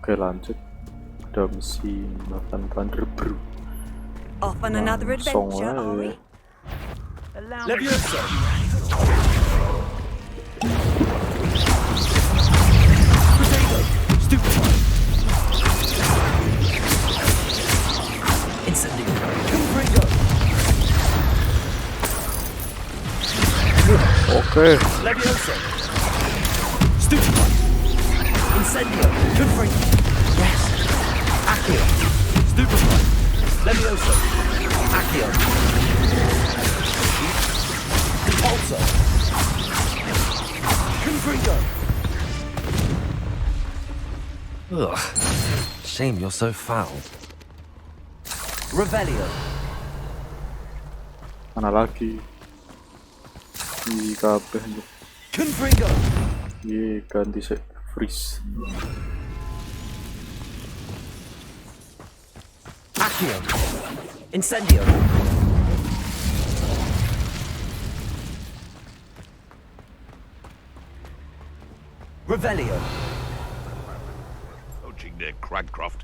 Oke, lanjut. Ada misi makan Thunder Brew. Off on another adventure, are we? Leviosa! Potato! Stupefy! Incendio! Confringo! Oke. Leviosa! Stupefy! Incendio! Confringo! Yes! Accio! Stupefy! Leviosa! Accio! Compulsor! Confringo! Ugh. Shame you're so foul. Revelio! Mana lagi? Di kabeh nih. Confringo! Ye, ganti sih. Freeze. Accio! Incendio! Revelio! Poaching near Cragcroft.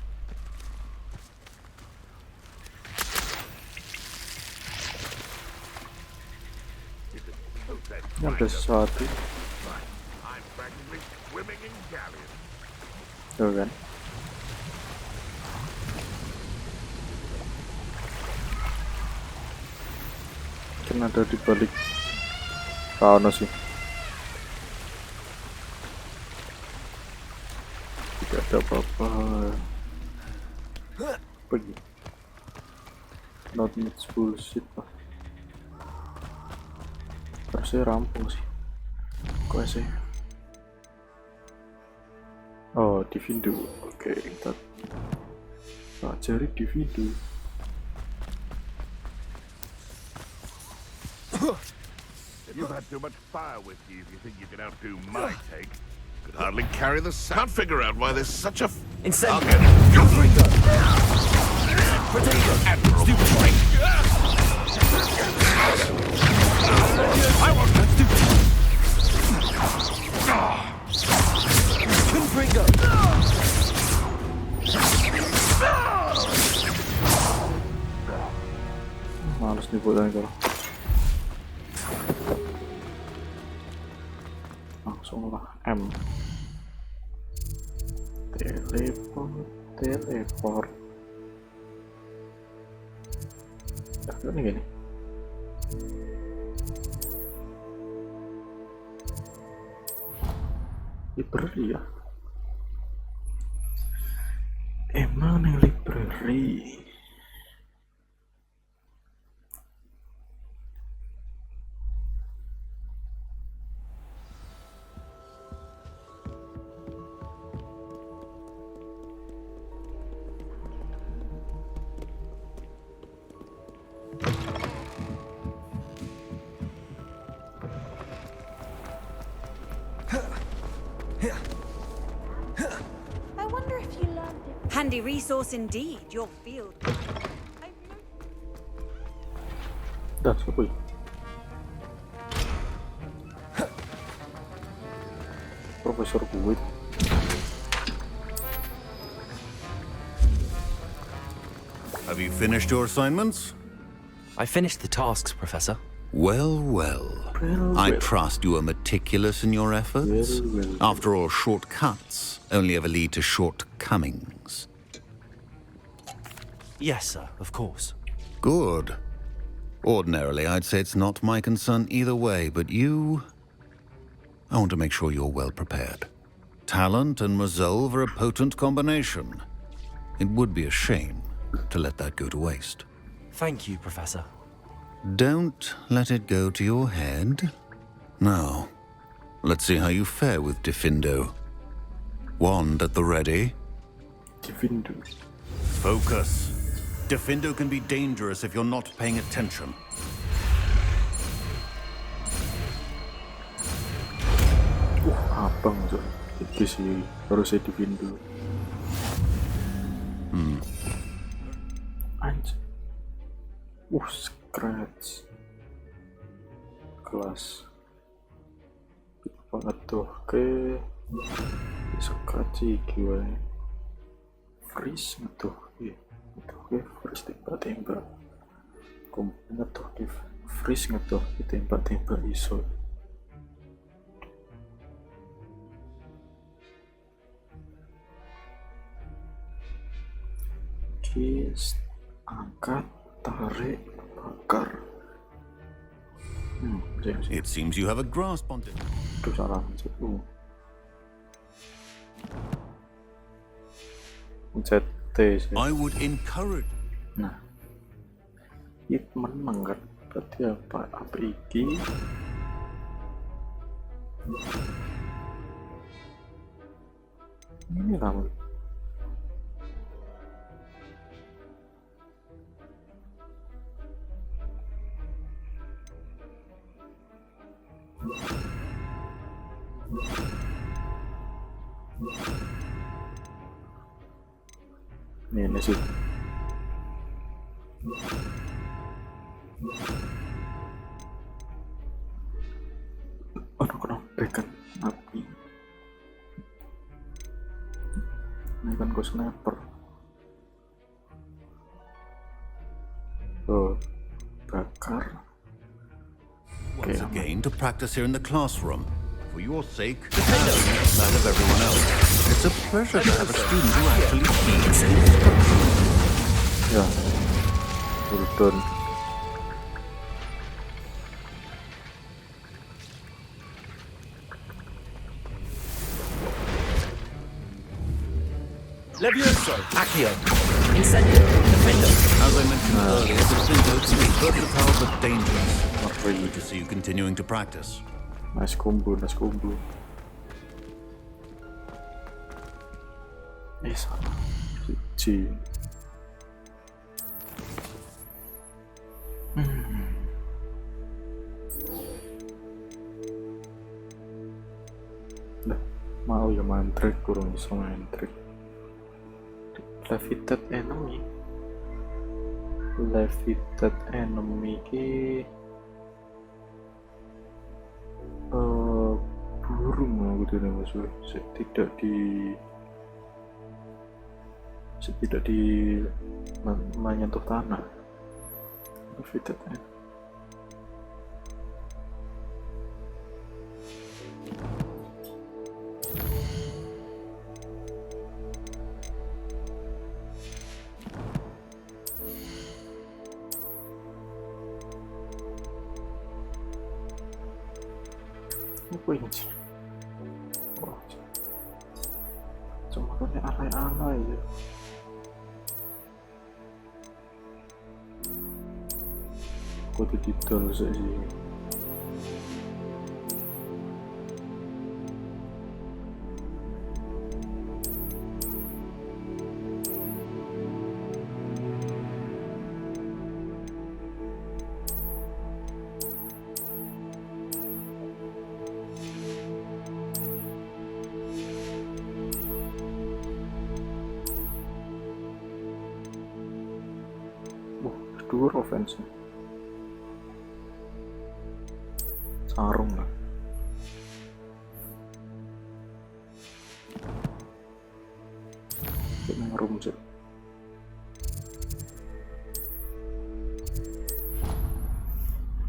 Ini ada sesuatu. I'm practically swimming in galleons. Tuh kan. Mungkin ada di balik Rano sih. Tidak ada apa-apa. Pergi. Not much bullshit lah. Harusnya rampung sih. Kok sih? Oh, Divindo. Oke, kita pelajari Divindo. You've had too much fire with you if you think you can outdo my take. Could hardly carry the sound. Can't figure out why there's such a Incendio! Confringo! Potato! Admiral. Stupefy! I want that Confringo! Males nih buat kalau. Langsung lah M. Teleport. Ini gini. Library ya. Emang yang library. I wonder if you learned it. Handy resource indeed, your field. That's what we. Profesor Kuwait. Have you finished your assignments? I finished the tasks, Professor. Well, well. I trust you are meticulous in your efforts. After all, shortcuts only ever lead to shortcomings. Yes, sir, of course. Good. Ordinarily, I'd say it's not my concern either way, but you... I want to make sure you're well prepared. Talent and resolve are a potent combination. It would be a shame to let that go to waste. Thank you, Professor. Don't let it go to your head. Now, let's see how you fare with Difindo. Wand at the ready. Divindo. Focus. Difindo can be dangerous if you're not paying attention. Abang tuh. Itu sih harusnya Divindo. Anjir. Scratch. Kelas. Banget tuh. Oke. Scratch iki wae. Faris ngetuh Faris tembak-tembak ngetuh Faris ngetuh tembak-tembak iso. Kis angkat tarik bakar. It seems you have a grasp on it. Aduh, salah mencet T sih. I would encourage. Nah, itu menang kan? Berarti apa iki? Ini lah. Ini sih. Aduh, kenapa kan api? Ini kan gue sniper. Oh, bakar. Once again to practice here in the classroom. For your sake, and that of everyone else. It's a pleasure to have a student who actually heeds instruction. Ya, Sultan. Levioso. Accio. Incendio. Defendo. As I mentioned earlier, the Sintos is versatile but dangerous. Good to see you continuing to practice. Nice combo. Salah. Siji. Nah, mau ya mantrek kurang iso mantrek. Levitate enemy ki burung aku tidak maksud tidak di menyentuh tanah. Levitate Winch. Wah, cuma kayak alay-alay ya. Aku didol sih. Dua offense sarung lah. Kita ngerumjet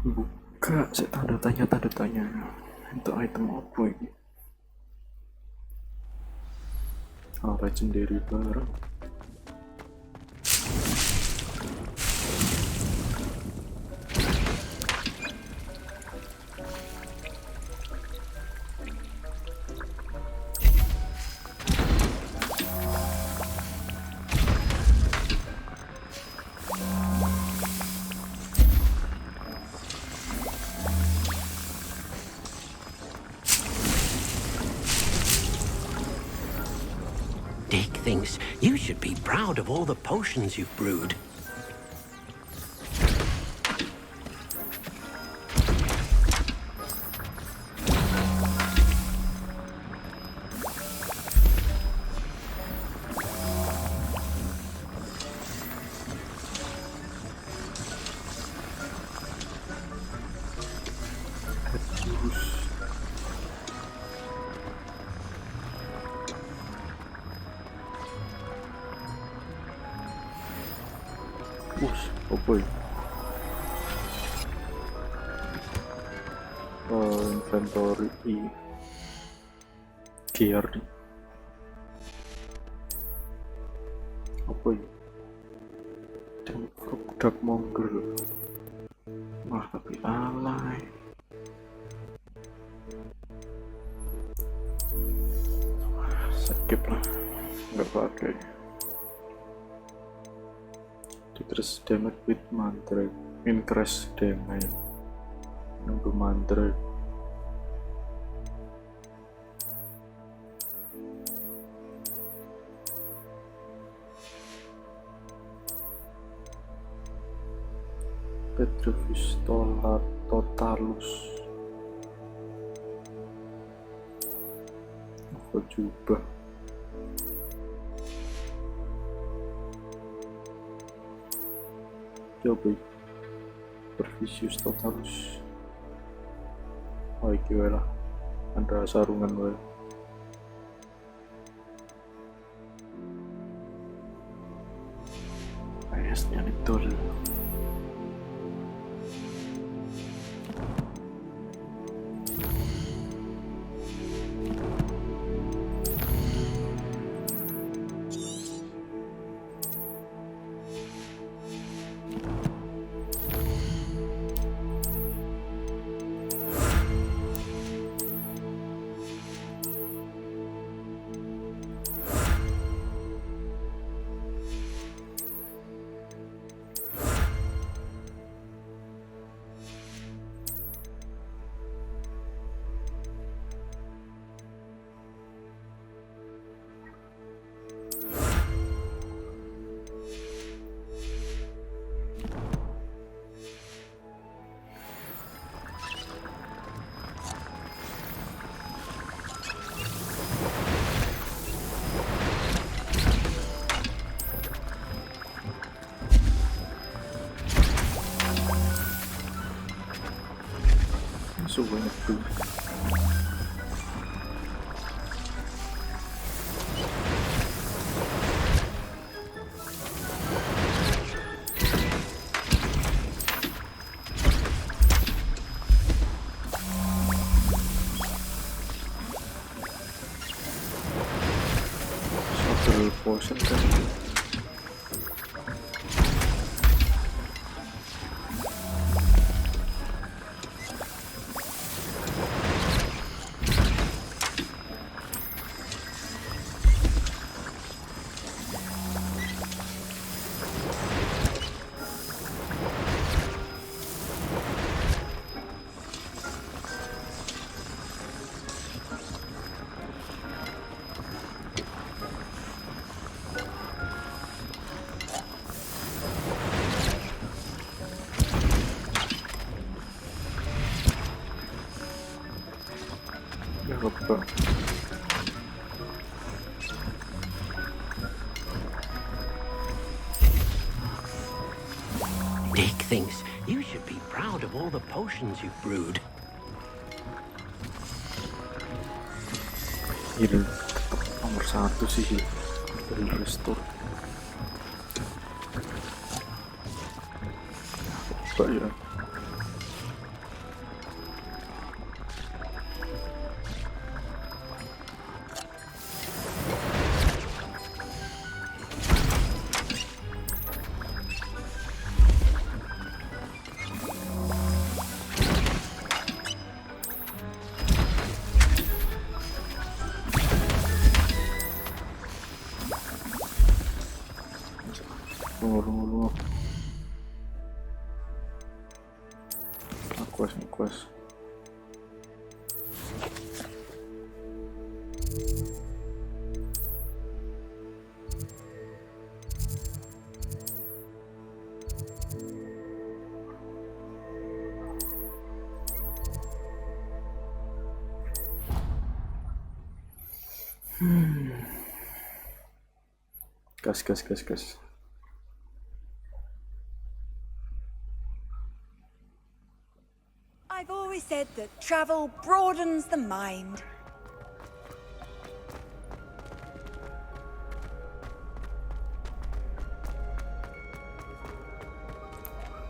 buka saya tanda tanya untuk item apa ini. Legendary barang. Dick thinks you should be proud of all the potions you've brewed. Apa ya? Inventory gear nih. Apa ya? Dark Mongrel. Wah, tapi alay. Skip lah, nggak pakai. Decrease damage with mantra, increase damage. Nunggu mantra. Petrifis totalus. Apa juga? Coba Pervisius totalus. Oh iki wae lah. Ada sarungan wae. PS-nya itu. So banyak tuh. Satu potion kan. Apa? Dick thinks you should be proud of all the potions you've brewed. Heal nomor 1 sih, heal restore. Apa ya? Tunggu. Akuas. Gas. I've always said that travel broadens the mind.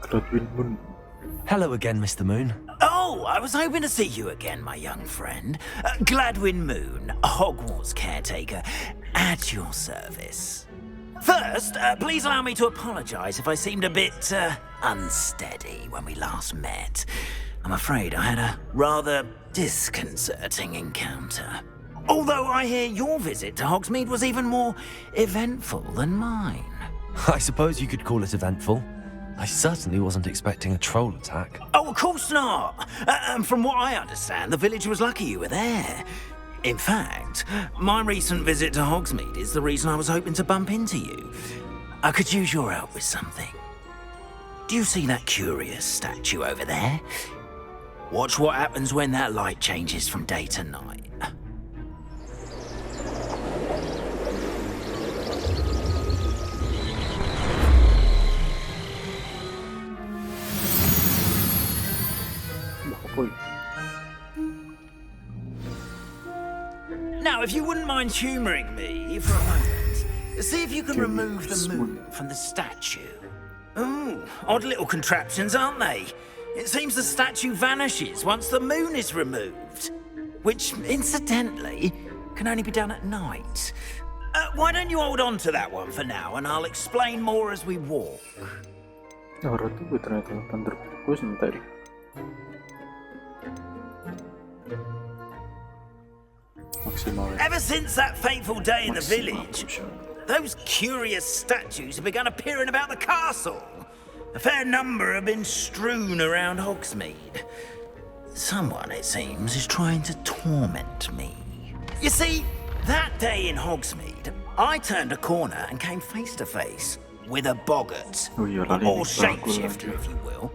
Gladwin Moon. Hello again, Mr. Moon. Oh, I was hoping to see you again, my young friend. Gladwin Moon, Hogwarts caretaker, at your service. First, please allow me to apologize if I seemed a bit unsteady when we last met. I'm afraid I had a rather disconcerting encounter. Although I hear your visit to Hogsmeade was even more eventful than mine. I suppose you could call it eventful. I certainly wasn't expecting a troll attack. Oh, of course not. And from what I understand, the village was lucky you were there. In fact, my recent visit to Hogsmeade is the reason I was hoping to bump into you. I could use your help with something. Do you see that curious statue over there? Watch what happens when that light changes from day to night. Now, if you wouldn't mind humouring me for a moment, see if you can remove the moon from the statue. Ooh, odd little contraptions, aren't they? It seems the statue vanishes once the moon is removed. Which, incidentally, can only be done at night. Why don't you hold on to that one for now, and I'll explain more as we walk. Orang tuh ternyata terfokus ntar. Ever since that fateful day in the village, those curious statues have begun appearing about the castle. A fair number have been strewn around Hogsmeade. Someone, it seems, is trying to torment me. You see, that day in Hogsmeade, I turned a corner and came face to face with a boggart, or shapeshifter, if you will,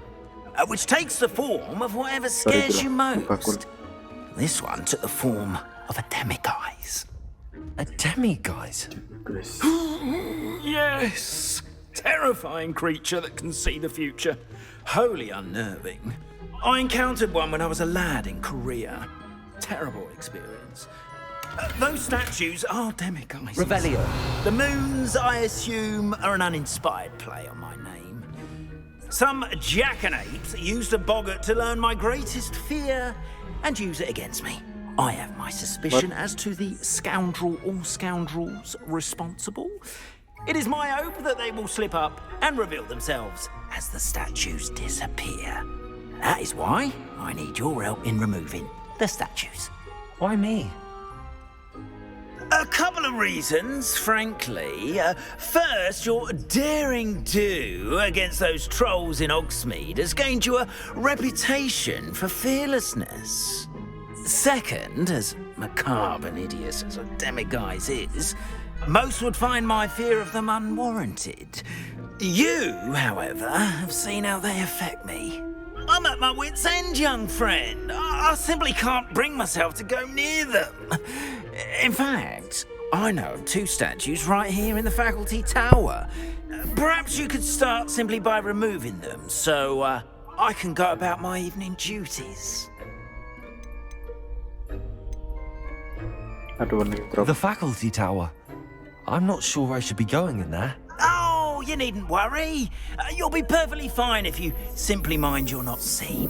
which takes the form of whatever scares you most. This one took the form of a demiguise. A demiguise? Yes! Terrifying creature that can see the future. Wholly unnerving. I encountered one when I was a lad in Korea. Terrible experience. Those statues are demiguises. Revelio. The moons, I assume, are an uninspired play on my name. Some jackanapes used a boggart to learn my greatest fear and use it against me. I have my suspicion as to the scoundrel or scoundrels responsible. It is my hope that they will slip up and reveal themselves as the statues disappear. That is why I need your help in removing the statues. Why me? A couple of reasons, frankly. First, your daring do against those trolls in Hogsmeade has gained you a reputation for fearlessness. Second, as macabre and hideous as a demiguise is, most would find my fear of them unwarranted. You, however, have seen how they affect me. I'm at my wit's end, young friend. I simply can't bring myself to go near them. In fact, I know of two statues right here in the faculty tower. Perhaps you could start simply by removing them, so I can go about my evening duties. The faculty tower. I'm not sure I should be going in there. Oh, you needn't worry. You'll be perfectly fine if you simply mind you're not seen.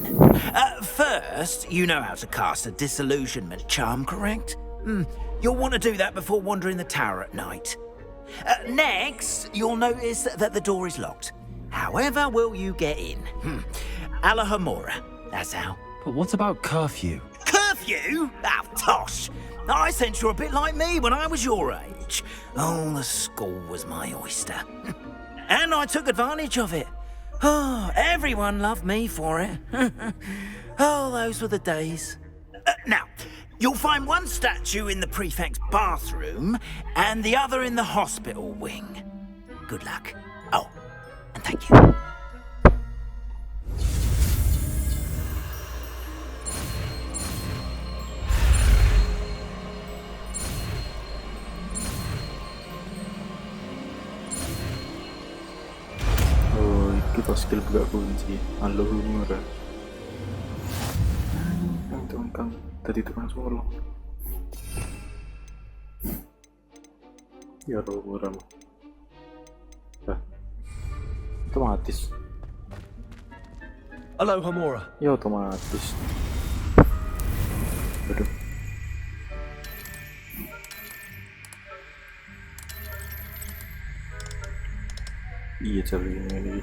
First, you know how to cast a disillusionment charm, correct? You'll want to do that before wandering the tower at night. Next, you'll notice that the door is locked. However will you get in? Alahomora, that's how. But what about curfew? Curfew? Ah, tosh. I sense you're a bit like me when I was your age. Oh, the school was my oyster. And I took advantage of it. Oh, everyone loved me for it. Oh, those were the days. Now, you'll find one statue in the prefect's bathroom and the other in the hospital wing. Good luck. Oh, and thank you. Kita skill gak kunci, Alhamdulillah. Yang tukang tadi tukang solo. Ya roh, otomatis. Aloha Mora. Ya otomatis. Aduh. Iya cari ini.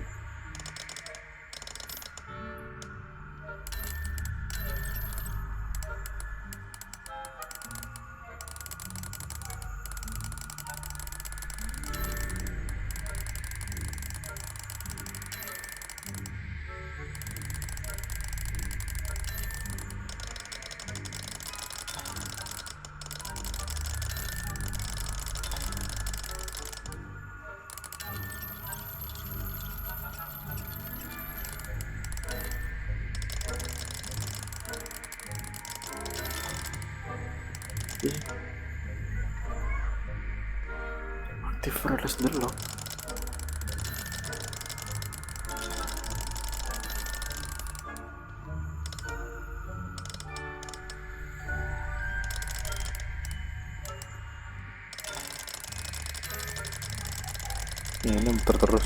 Aktif Faris dulu. Ini muter terus.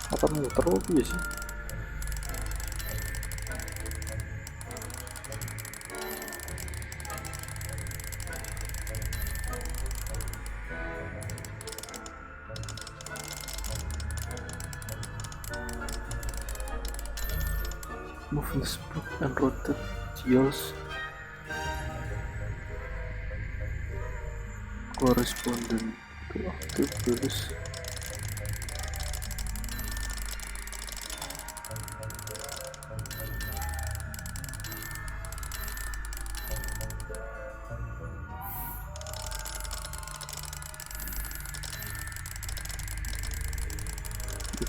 Apa muter lagi sih? Move the spot and rotate gears corresponding to active release.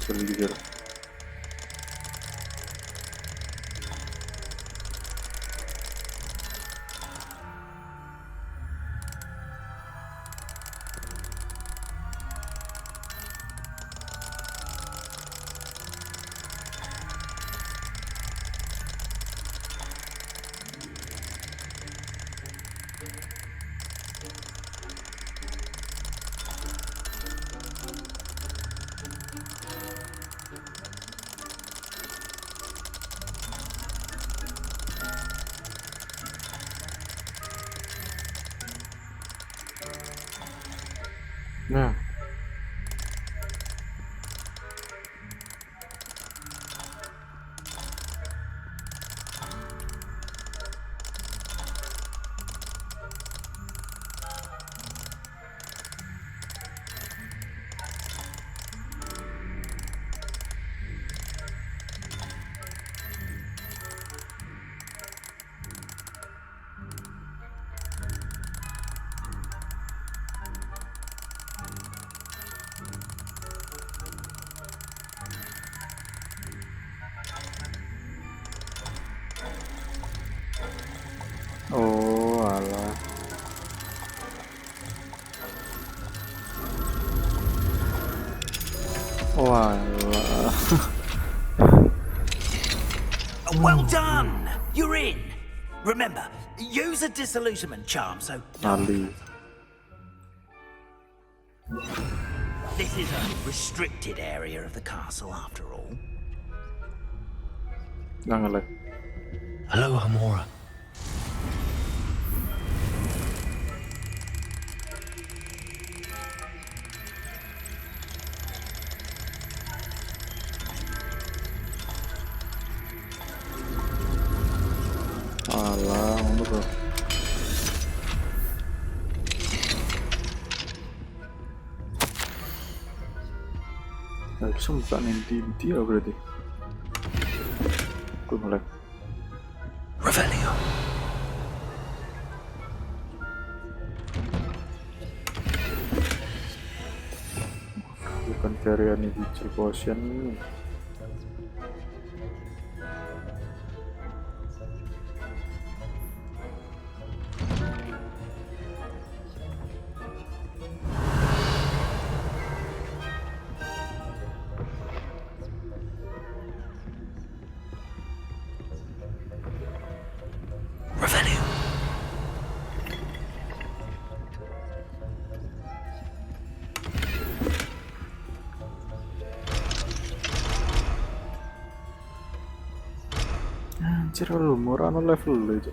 Jujur. Nah, oh alah. Oh alah. Well done! You're in! Remember, use a disillusionment charm, so... Nali. This is a restricted area of the castle, after all. Jangan lagi. Aloha Mora. Alah, bro. Nah, bisa buka inti ya berarti. Gue mulai. Revelio. Bukan carian di potion. Anjir lu murah no level lu itu.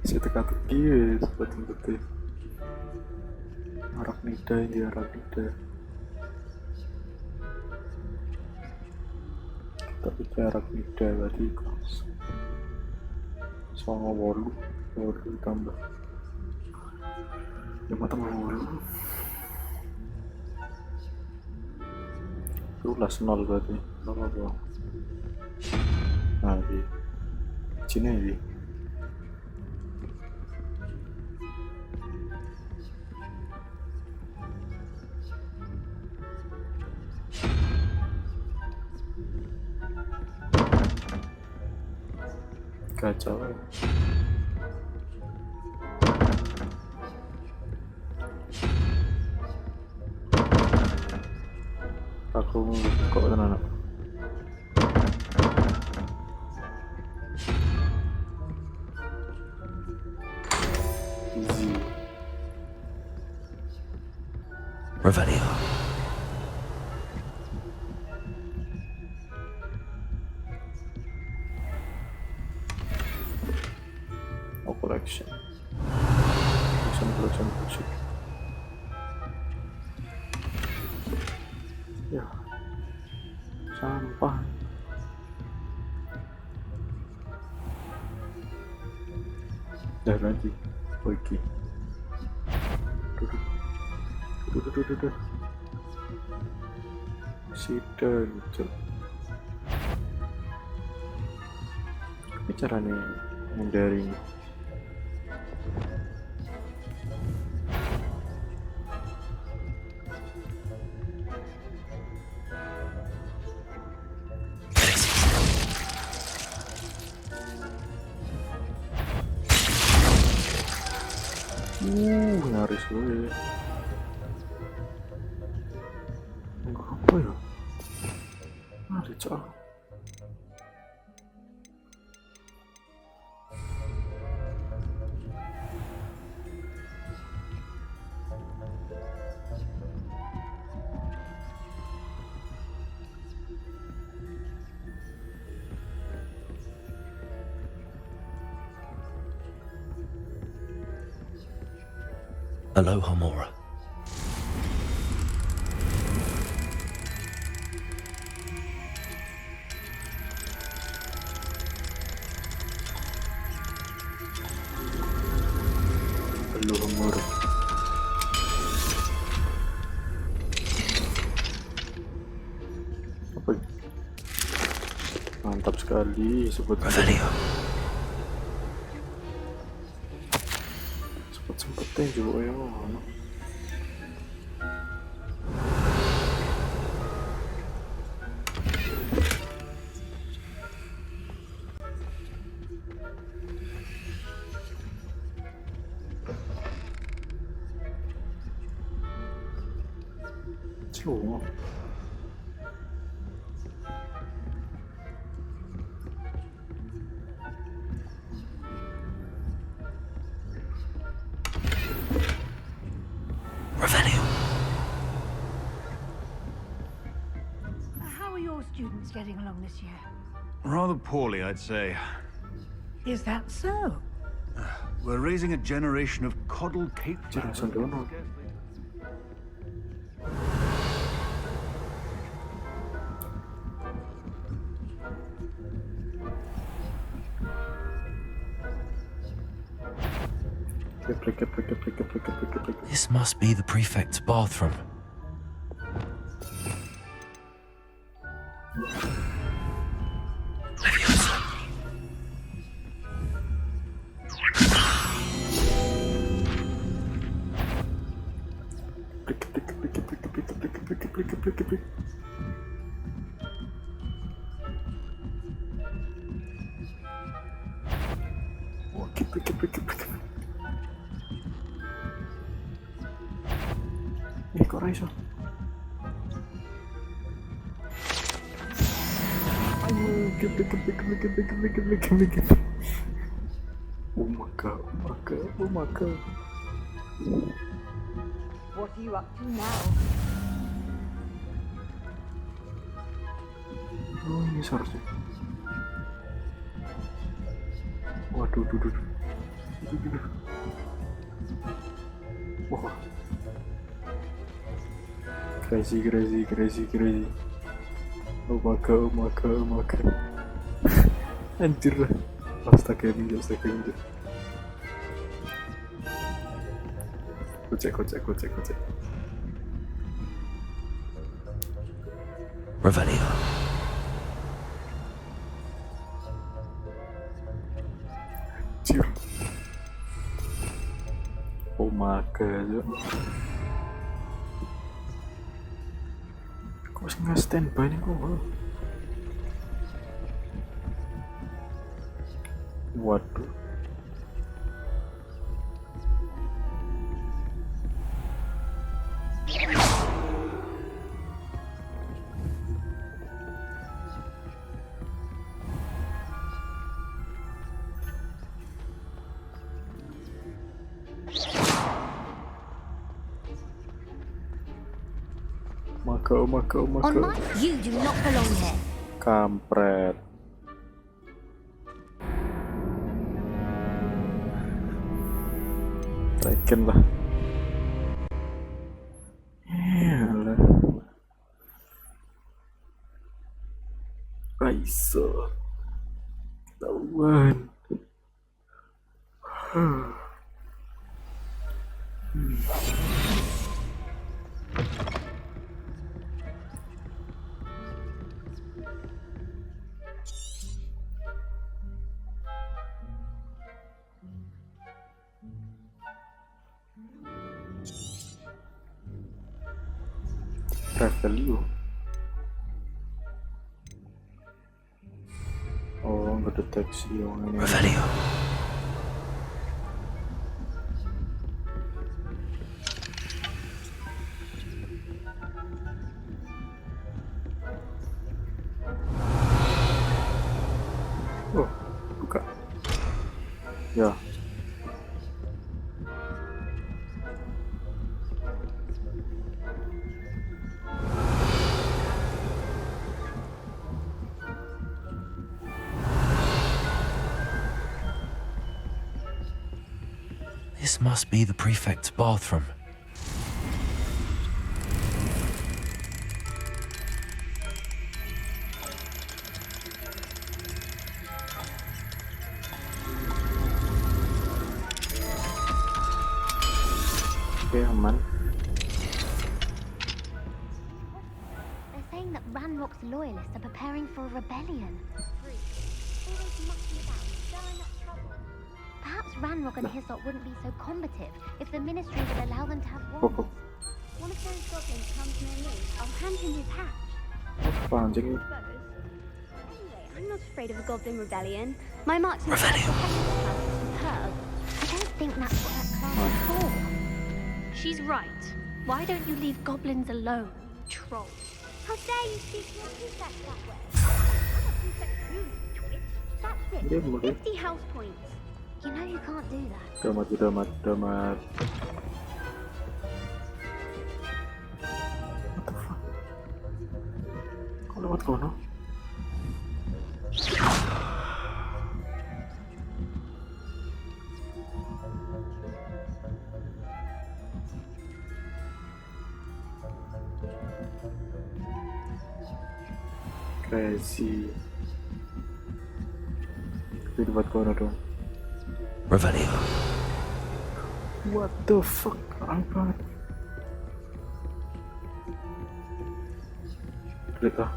Si teka-teki ya seperti Arachnida ini Arachnida. Tapi kayak Arachnida tadi sama wolu ditambah 5,8 rulas 0 berarti 0 apa? Nah di sini ini kacau. Aku kok tenan. Easy. Revelio. Collection. Ya, sampah. Dah lagi, pergi. Duduk. Situ. Ini caranya mendaring. Nyaris gue. Enggak apa ya? Ada cah. Aloha Mora. Aloha Mora. Apa ini? Mantap sekali sebut Revelio. Sempetnya juga ya. Cuma Revelio. How are your students getting along this year? Rather poorly, I'd say. Is that so? We're raising a generation of coddled cape jangan sendono. This must be the prefect's bathroom. Keplik. Wah, keplik. Kok raiso? Ayo, keplik. Oh my god. What are you up to now? Oh, ini seharusnya. Waduh. Wah. Crazy. Oh my god. Anjir lah. Astaga minjak. Kocek. Revelio. Anjir. Oh my god. Kok nggak standby nih kok? Waduh. Maka. You do not belong here. Kampret. Taken lah. Yalah. Raiso. Ketahuan. Revelio. Oh, nggak deteksi yang ini. Revelio. Oh, buka. Ya. This must be the prefect's bathroom. Oke, aman. They're saying that Ranrock's loyalists are preparing for a rebellion. Perhaps Ranrock and Hyssop wouldn't be so combative if the Ministry would allow them to have wands. One of those goblins comes near me, I'll hand him his hatch. Apa anjing ini? Anyway, I'm not afraid of a goblin rebellion. My marksman is Revelio. superb. I don't think that's what that class is for. She's right. Why don't you leave goblins alone, you troll? How dare you speak to your prefect that way? I'm a prefect too, you twit. That's Dia it. boleh. 50 house points. You know you can't do that. Damat. What the fuck? Kok lewat kono? Crazy. Itu lewat kono dong. Revelio. What the fuck? Apa? Klik ah.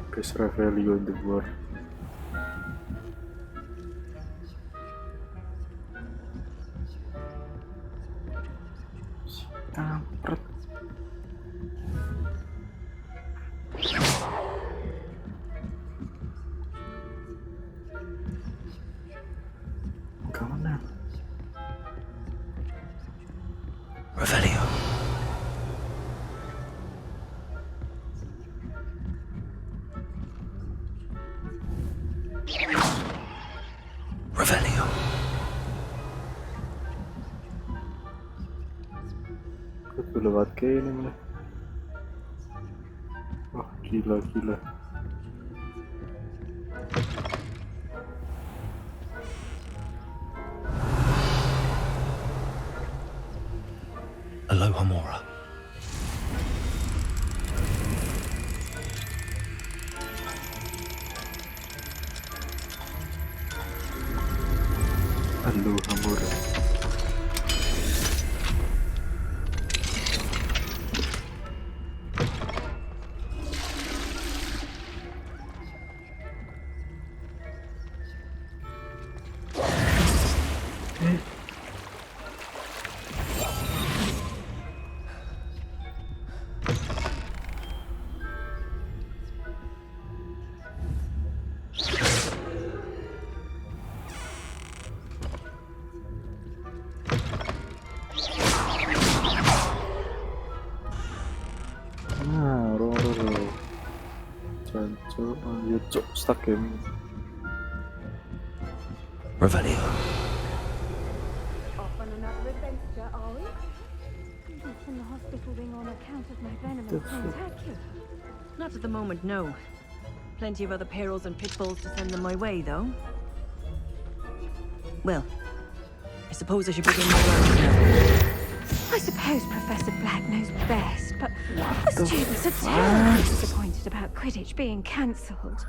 Guys, Revelio in the war. Kampret. Kemana? Revelio. Revelio. Gue lewat ke ini nih. Wah, gila. Aloha Mora. Aloha Mora. Cok, stuck game. Revelio. Off on another adventure, are we? It's in the hospital ring on account of my venomous tentacular. Not at the moment, no. Plenty of other perils and pitfalls to send them my way, though. Well, I suppose I should begin my round now. I suppose Professor Black knows best, but the students are terribly disappointed about Quidditch being cancelled.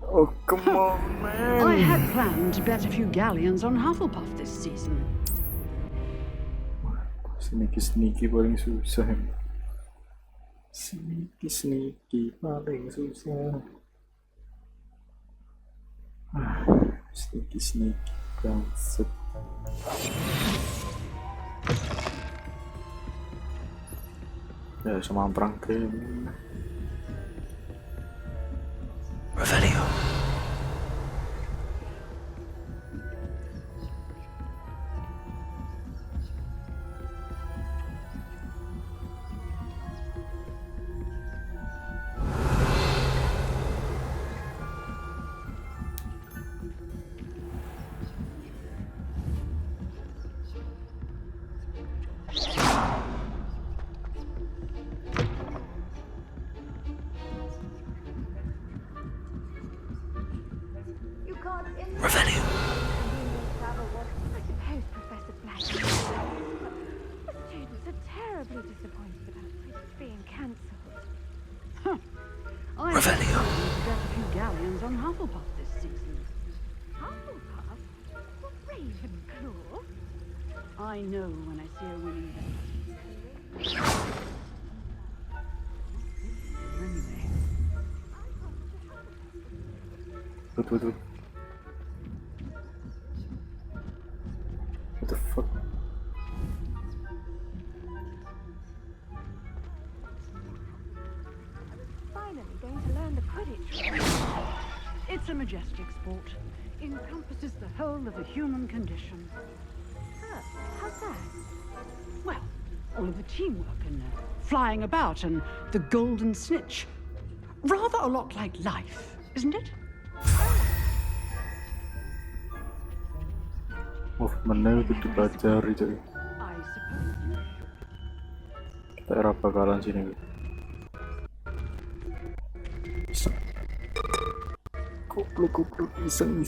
Oh, come on, man. I had planned to bet a few galleons on Hufflepuff this season. Sneaky paling susah. Sneaky paling susah. Sneaky bangset. Ya, sama perang game. Revelio. Revelio. I suppose Professor Black knows best, but the students are terribly disappointed about Quidditch being cancelled. Huh. I had Revelio. planned to bet a few galleons on Hufflepuff this season. Hufflepuff? What, Ravenclaw? I know when I see a winning bet. Anyway. What? What the fuck? Finally going to learn the Quidditch. It's a majestic sport. Encompasses the whole of the human condition. How's that? Well, all of the teamwork and flying about and the golden snitch. Rather a lot like life, isn't it? Movementnya udah dipelajari coy. I suppose. Kita era bakalan sini. Iseng. Goblok iseng.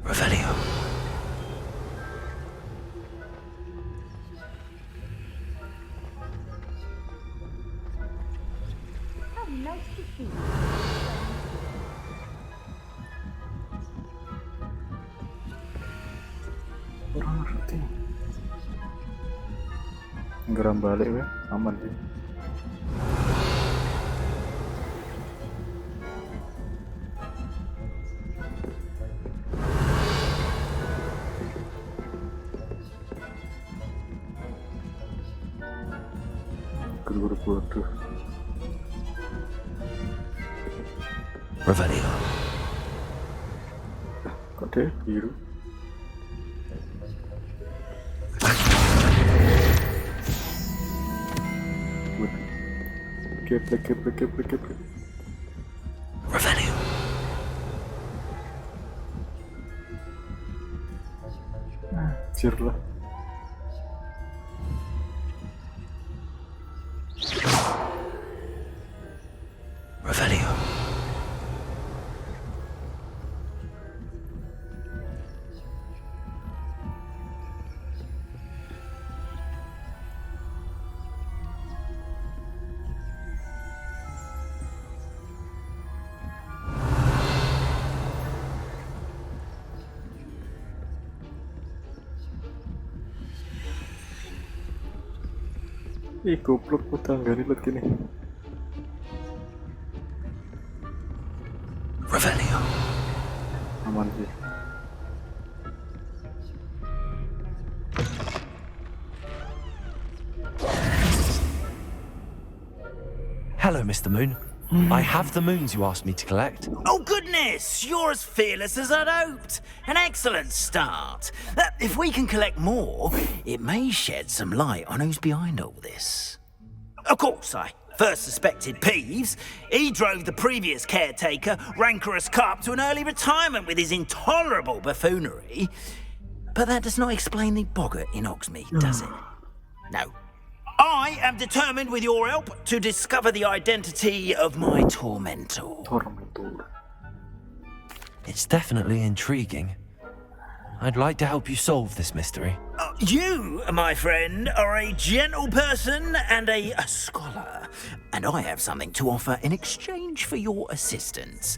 Revelio. How nice to see you. Kurang ngerti. Geram balik weh, aman sih. Waduh. Revelio. Kok dia biru? Keplek. Revelio. Anjir lah. Revelio. Ih, goblok tanggane liat gini. Revelio. Aman sih. Hello, Mr. Moon. I have the moons you asked me to collect. Oh, goodness! You're as fearless as I'd hoped. An excellent start. If we can collect more, it may shed some light on who's behind all this. Of course, I first suspected Peeves. He drove the previous caretaker, Rancorous Carp, to an early retirement with his intolerable buffoonery. But that does not explain the boggart in Hogsmeade, does it? No. I am determined, with your help, to discover the identity of my tormentor. It's definitely intriguing. I'd like to help you solve this mystery. You, my friend, are a gentle person and a scholar, and I have something to offer in exchange for your assistance.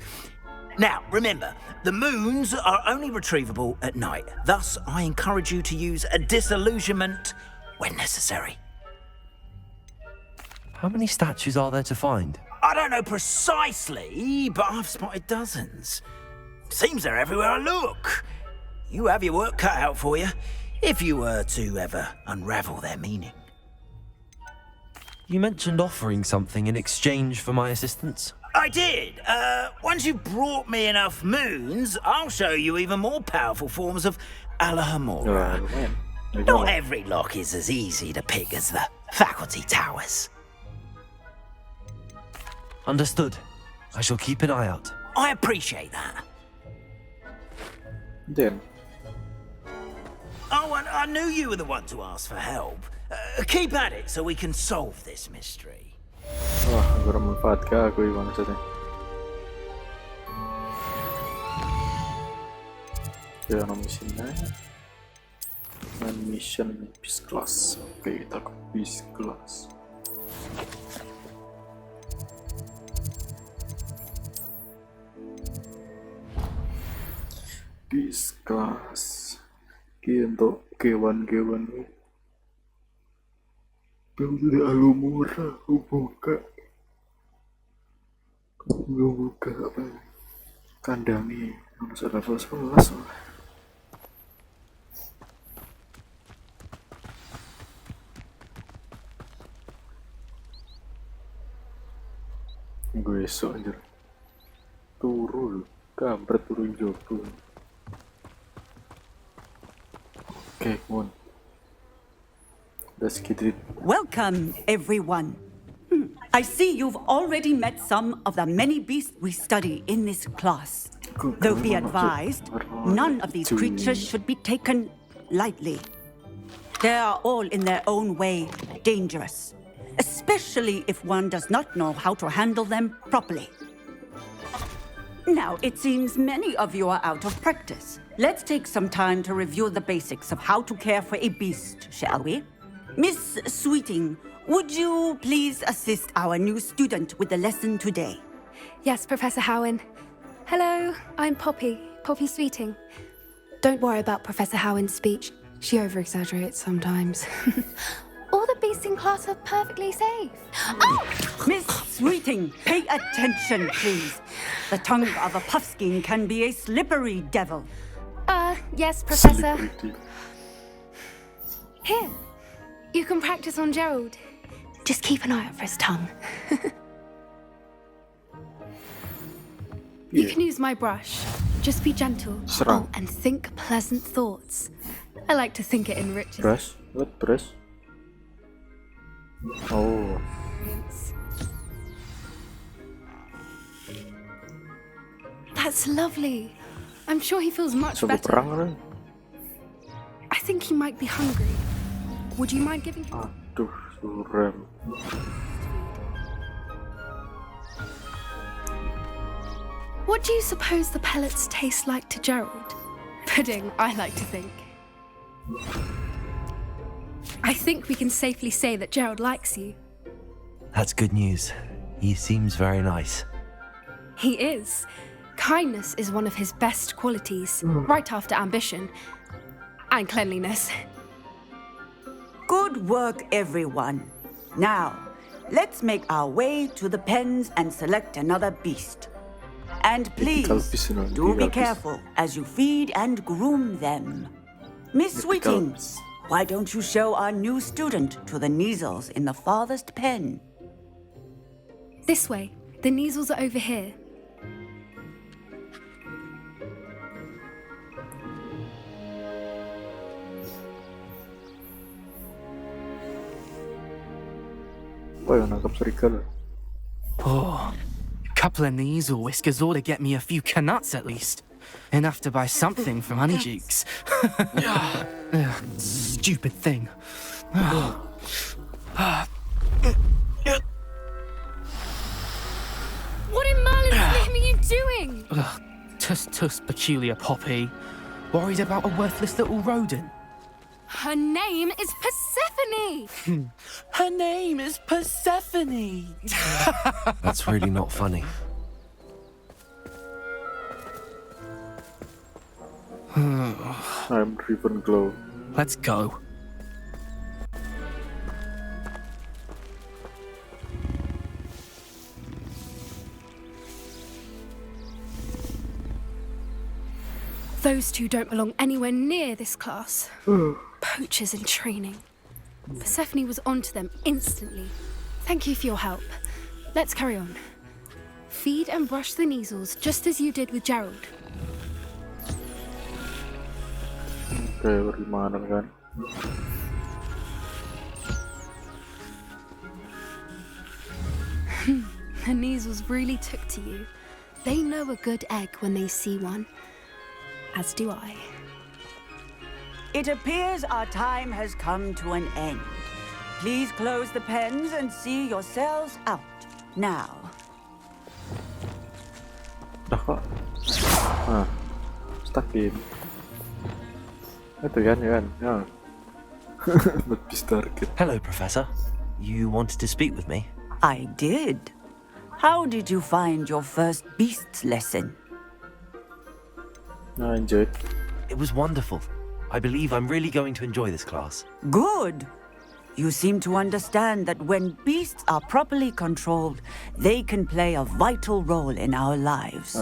Now, remember, the moons are only retrievable at night. Thus, I encourage you to use a disillusionment when necessary. How many statues are there to find? I don't know precisely, but I've spotted dozens. Seems they're everywhere I look. You have your work cut out for you, if you were to ever unravel their meaning. You mentioned offering something in exchange for my assistance. I did. Once you've brought me enough moons, I'll show you even more powerful forms of Alahamora. Not every lock is as easy to pick as the faculty towers. Understood. I shall keep an eye out. I appreciate that. Then. Oh, and I knew you were the one to ask for help. Keep at it so we can solve this mystery. Wah, bermanfaat kah aku ini maksudnya. Ya, mission Peace Class. Oke, kita ke Peace Class. Peace Class. Ki untuk kewan-kewan. Udah Alumura, buka apa kandangnya harus level 11 lah. Gue esok aja turun kampret turun jopo. Oke, mon. Let's get it. Welcome, everyone. I see you've already met some of the many beasts we study in this class. Though be advised, none of these creatures should be taken lightly. They are all in their own way dangerous, especially if one does not know how to handle them properly. Now, it seems many of you are out of practice. Let's take some time to review the basics of how to care for a beast, shall we? Miss Sweeting, would you please assist our new student with the lesson today? Yes, Professor Howen. Hello, I'm Poppy Sweeting. Don't worry about Professor Howen's speech. She over-exaggerates sometimes. All the beasts in class are perfectly safe. Oh! Miss Sweeting, pay attention, please. The tongue of a puffskein can be a slippery devil. Yes, Professor. Here, you can practice on Gerald. Just keep an eye out for his tongue. You can use my brush. Just be gentle. Oh, and think pleasant thoughts. I like to think it enriches. Brush? What brush? Oh. That's lovely. I'm sure he feels much better. I think he might be hungry. Would you mind giving him? Aduh, suram. What do you suppose the pellets taste like to Gerald? Pudding, I like to think. I think we can safely say that Gerald likes you. That's good news. He seems very nice. He is. Kindness is one of his best qualities, right after ambition and cleanliness. Good work, everyone. Now, let's make our way to the pens and select another beast. And please, do be careful as you feed and groom them. Miss Sweeting, why don't you show our new student to the Neasels in the farthest pen? This way. The Neasels are over here. Oh, a couple of Neasel whiskers ought to get me a few canuts at least. Enough to buy something from Honeydukes. Stupid thing. What in Merlin's name are you doing? Tuss, peculiar Poppy. Worried about a worthless little rodent. Her name is Persephone! Her name is Persephone! That's really not funny. I'm driven glow. Let's go. Those two don't belong anywhere near this class. Poachers in training. Persephone was onto them instantly. Thank you for your help. Let's carry on. Feed and brush the Neasels just as you did with Gerald. Okay, bagaimana kan? The Neasels really took to you. They know a good egg when they see one. As do I. It appears our time has come to an end. Please close the pens and see yourselves out. Now. Dah kok. Stuck in. Itu kan. Ya. Not beast target. Hello, Professor. You wanted to speak with me? I did. How did you find your first beasts lesson? I enjoyed. It was wonderful. I believe I'm really going to enjoy this class. Good. You seem to understand that when beasts are properly controlled, they can play a vital role in our lives.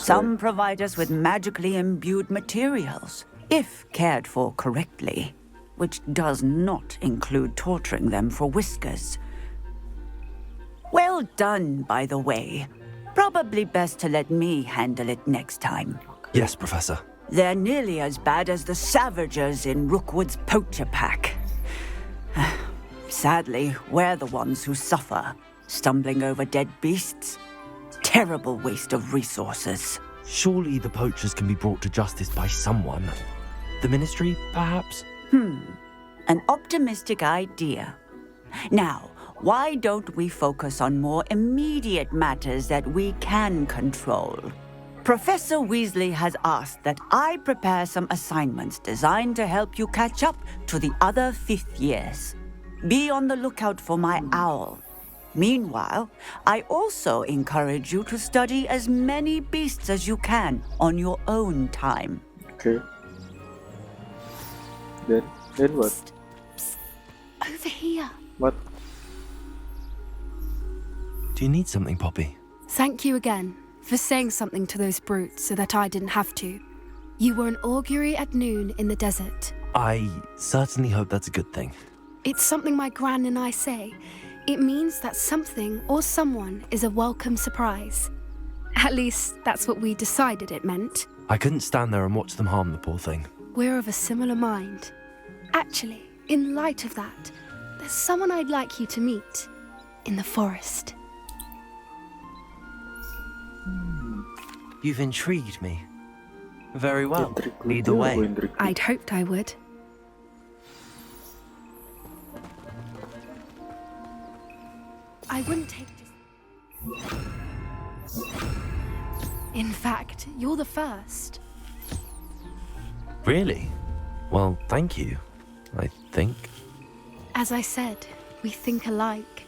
Some provide us with magically imbued materials, if cared for correctly, which does not include torturing them for whiskers. Well done, by the way. Probably best to let me handle it next time. Yes, Professor. They're nearly as bad as the Savagers in Rookwood's poacher pack. Sadly, we're the ones who suffer, stumbling over dead beasts. Terrible waste of resources. Surely the poachers can be brought to justice by someone. The Ministry, perhaps? An optimistic idea. Now, why don't we focus on more immediate matters that we can control? Professor Weasley has asked that I prepare some assignments designed to help you catch up to the other 5th years. Be on the lookout for my owl. Meanwhile, I also encourage you to study as many beasts as you can on your own time. Okay. Then what? Over here. What? Do you need something, Poppy? Thank you again for saying something to those brutes so that I didn't have to. You were an augury at noon in the desert. I certainly hope that's a good thing. It's something my gran and I say. It means that something or someone is a welcome surprise. At least, that's what we decided it meant. I couldn't stand there and watch them harm the poor thing. We're of a similar mind. Actually, in light of that, there's someone I'd like you to meet in the forest. You've intrigued me. Very well. Either way. I'd hoped I would. I wouldn't take just... In fact, you're the first. Really? Well, thank you, I think. As I said, we think alike.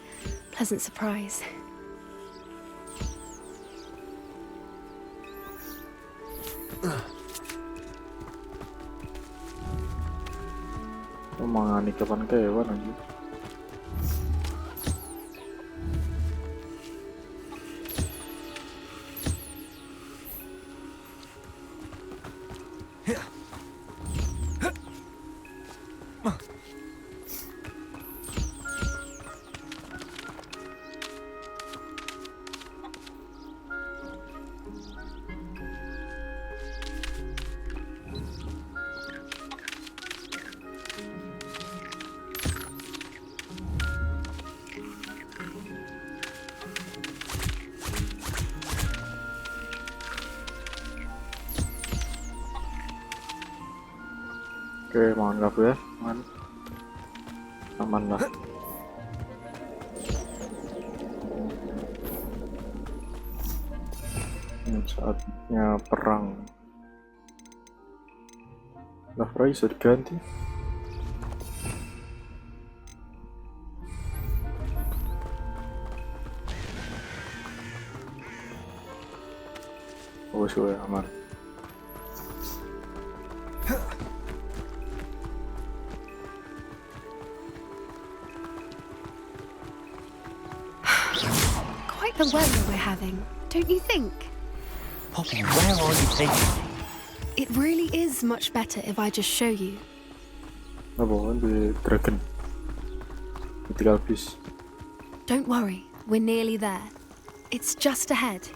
Pleasant surprise. Mangani kapan kewan aja. Oke, mantap ya, aman lah. Saatnya perang. Lah, Faris sudah diganti. Oh, sudah aman. The weather we're having, don't you think? Poppy, where are you taking me? It really is much better if I just show you. Apa di dragon? Tinggal bis. Don't worry, we're nearly there. It's just ahead.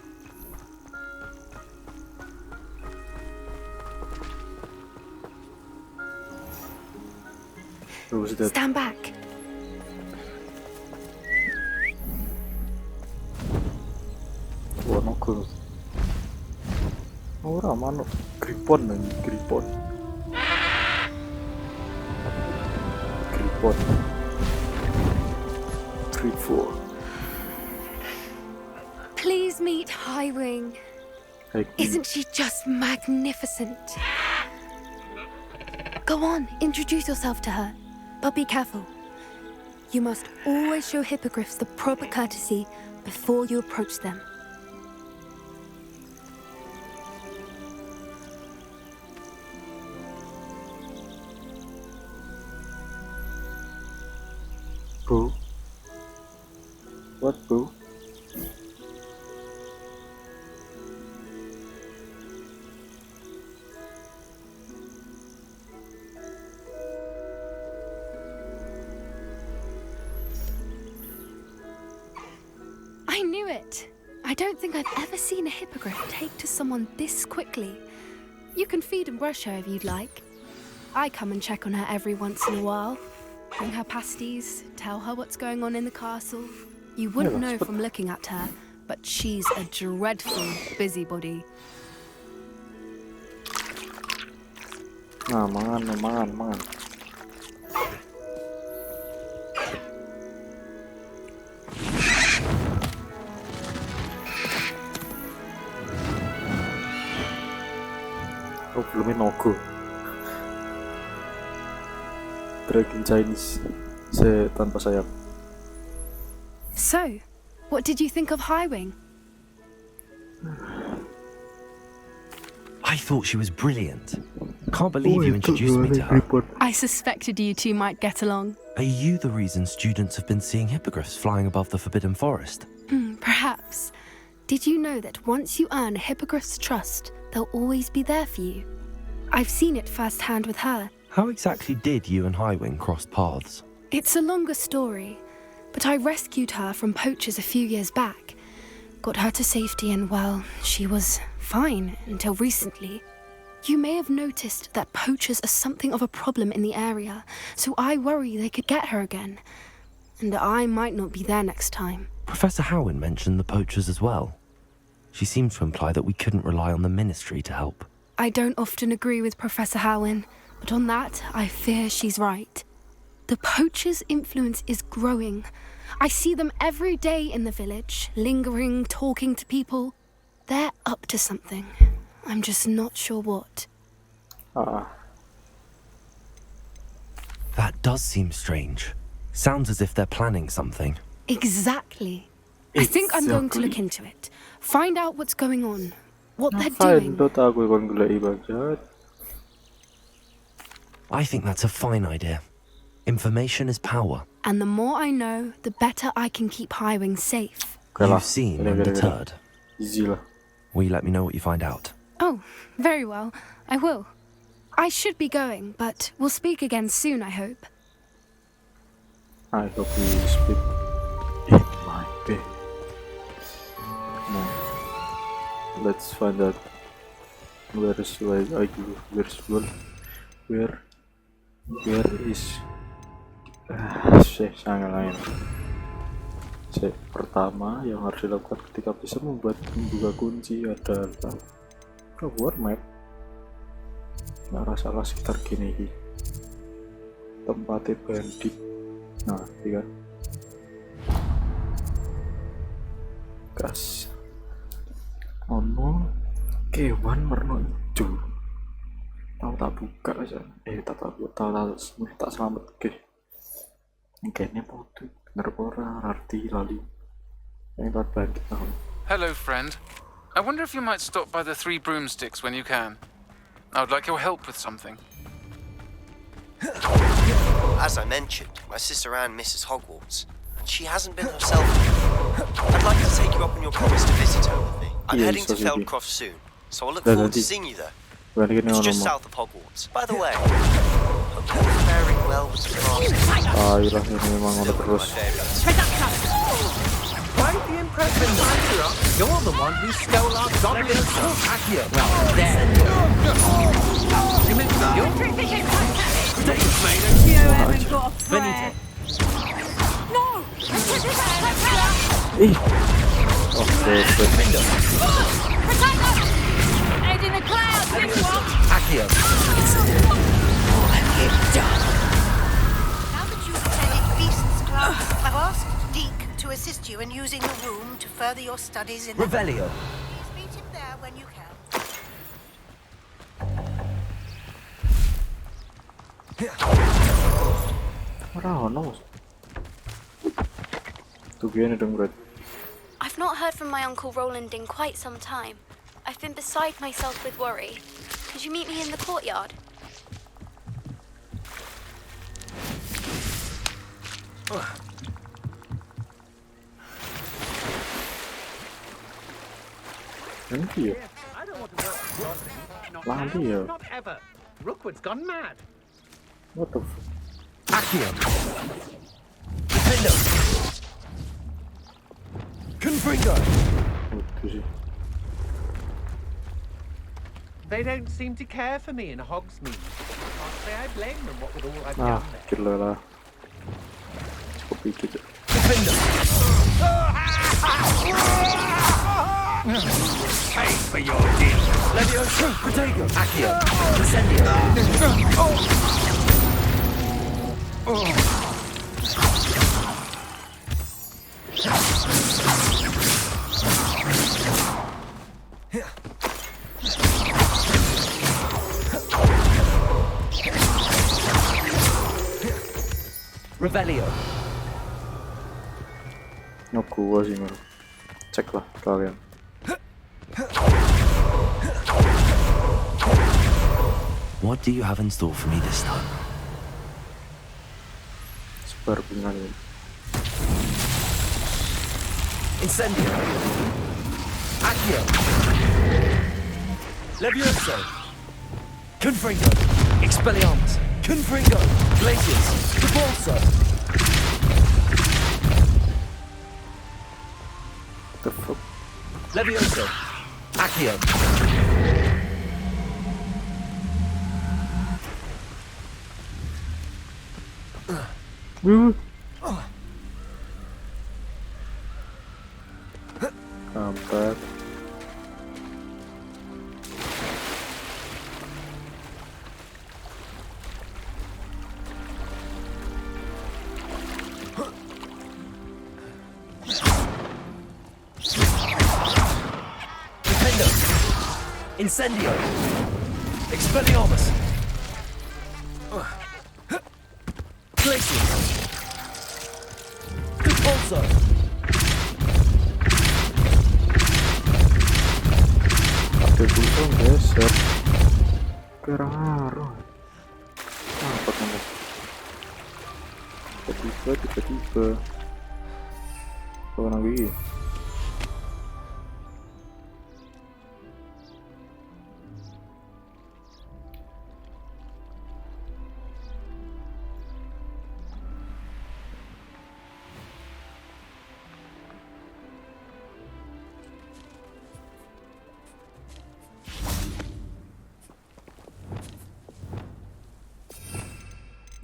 Stand back. Ora mano gripon nih, gripon. Please meet Highwing. Isn't she just magnificent? Go on, introduce yourself to her, but be careful. You must always show hippogriffs the proper courtesy before you approach them. Boo? What, boo? I knew it! I don't think I've ever seen a hippogriff take to someone this quickly. You can feed and brush her if you'd like. I come and check on her every once in a while. Bring her pasties, tell her what's going on in the castle. You wouldn't know from looking at her, but she's a dreadful busybody. Nah, mangan. Oh, belum nogo. Dragon Chinese, tanpa sayap. So, what did you think of Highwing? I thought she was brilliant. Can't believe you introduced me to her. I suspected you two might get along. Are you the reason students have been seeing hippogriffs flying above the Forbidden Forest? Perhaps. Did you know that once you earn a hippogriff's trust, they'll always be there for you? I've seen it firsthand with her. How exactly did you and Highwing cross paths? It's a longer story, but I rescued her from poachers a few years back. Got her to safety and, well, she was fine until recently. You may have noticed that poachers are something of a problem in the area, so I worry they could get her again. And I might not be there next time. Professor Howin mentioned the poachers as well. She seemed to imply that we couldn't rely on the Ministry to help. I don't often agree with Professor Howin, but on that, I fear she's right. The poachers' influence is growing. I see them every day in the village, lingering, talking to people. They're up to something. I'm just not sure what. That does seem strange. Sounds as if they're planning something. Exactly. I think I'm going to look into it. Find out what's going on. What they're doing. I think that's a fine idea. Information is power. And the more I know, the better I can keep Highwing safe. You've seen and deterred. Will you let me know what you find out? Oh, very well. I will. I should be going, but we'll speak again soon, I hope. I hope we speak in my bed. Now, let's find out where is sangat lain. Pertama yang harus dilakukan ketika bisa membuka kunci adalah keluar map. Nggak salah sekitar gini tempatnya bandit. Nah, kan gas ono kewan warna hijau. Tahu tak buka aja. Tak selamat ke. Kayaknya foto bener ora arti lali. Yang bandit tahu. Hello, friend. I wonder if you might stop by the Three Broomsticks when you can. I would like your help with something. As I mentioned, my sister Anne misses Hogwarts, and she hasn't been herself. I'd like to take you up on your promise to visit her with me. I'm heading to Feldcroft soon, so I'll look forward to seeing you there. It's just south of Hogwarts. By the way, hope you're faring well with the classes. Ini memang udah terus. Quite the impressive Akira. You're the one who stole our dominant Akira. Well, there. Remember, you're Dave's made a haven't got a prayer. No! Head in the clouds, this one! Akira. Now that you've studied Beast's class, I've asked Deke to assist you in using the room to further your studies in the... Revelio. Please meet him there when you can. I've not heard from my Uncle Roland in quite some time. I've been beside myself with worry. Could you meet me in the courtyard? Thank you. I don't want to work for Not here. Not ever. Rookwood's gone mad. What the Akio. Defender. Confringo. They don't seem to care for me in Hogsmeade. I can't say I blame them, what with all I've done there. Killer. Copy it. Defender. Pay for your deed. Leviosa. Protego. Accio. Incendio. Revelio. No gua sih Mar. Cek lah kalian. What do you have in store for me this time? Sebar bunga nih. Incendio. Accio. Levioso. Confringo. Expelliarmus. Confringo. Glacius. Repulso. The fuck? Levioso. Accio. Kampret. Incendio. Expelliarmus. Glacius. Repulso. Ada pulsa geser. Keraro. Apa kamu? Tiba-tiba. Apa lagi?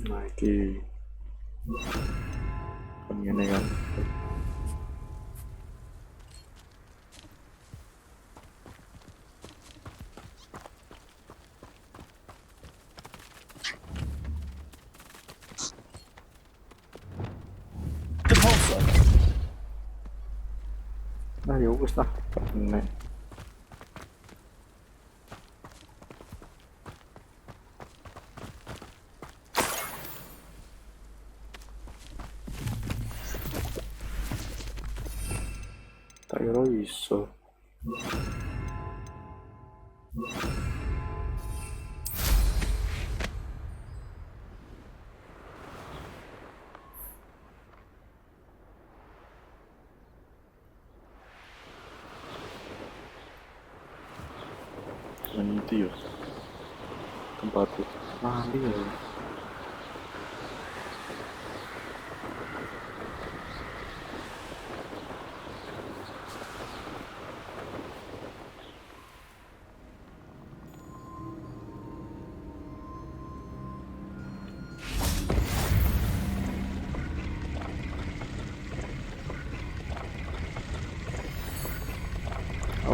Nah, ini ini kan nah ya wis lah nek tak iso nanti ya tempat mandi ya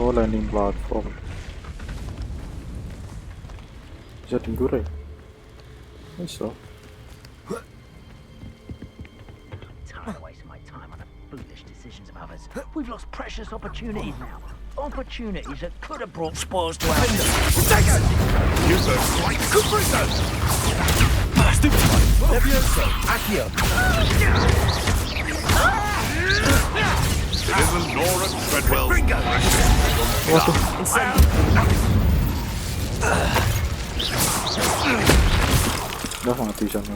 oh landing platform bisa tidur ya bisa Tired of wasting my time on the foolish decisions of others. We've lost precious opportunities now. Opportunities that could have brought spoils to our Take it! Use those like Confringo! Stupid one! Levioso! Accio! Citizen Nora Treadwell's udah mati sana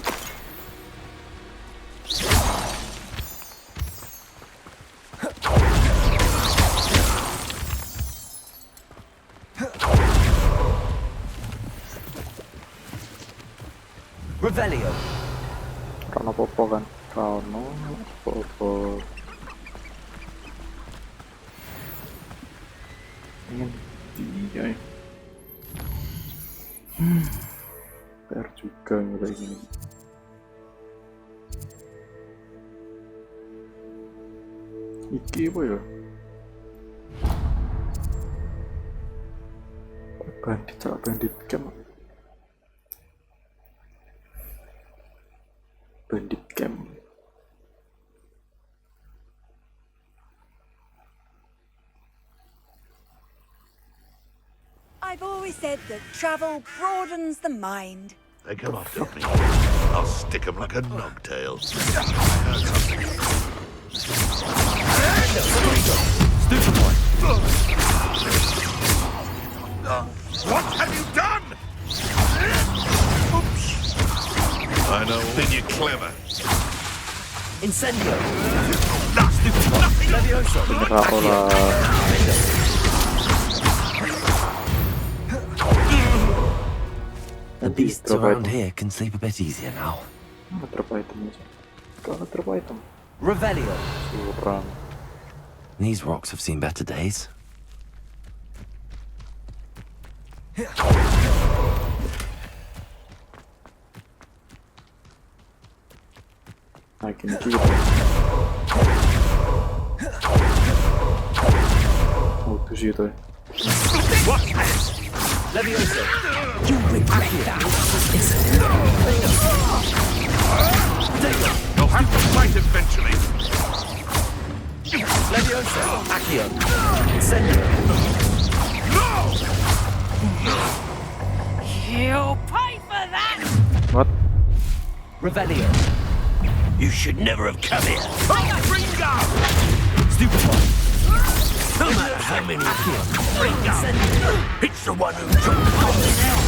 Revelio. karena popo kan karena popo ingin dia PR juga kayak gini iki apa ya bandit camp I've always said that travel broadens the mind. They come after me. I'll stick them like a nogtail. I heard something. Stupid one. What have you done? I know. Then you're clever. Incendio. The beasts around here can sleep a bit easier now. Revelio. These rocks have seen better days. I can do it. Oh, tu zie het hoor. Levioso. You regret that. You'll have to fight eventually. Levioso. Accio. Incendio. You'll pay for that! What? Revelio. You should never have come here. Ringo! Stupid one. No matter how many Ringo. it's the one who took the now.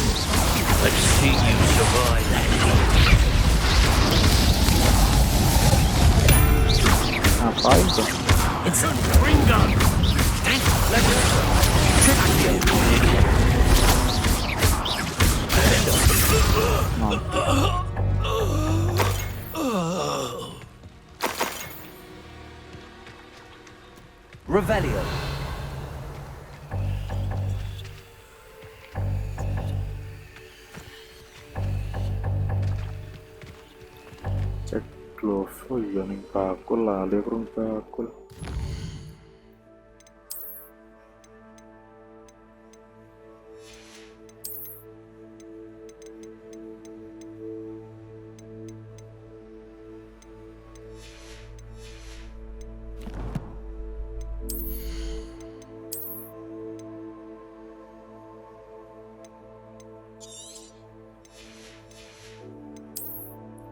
Let's see you survive that. Ngapain tuh? Ringo! Revelio. Cek glove, oh iya ning bakul lah, lihat bakul.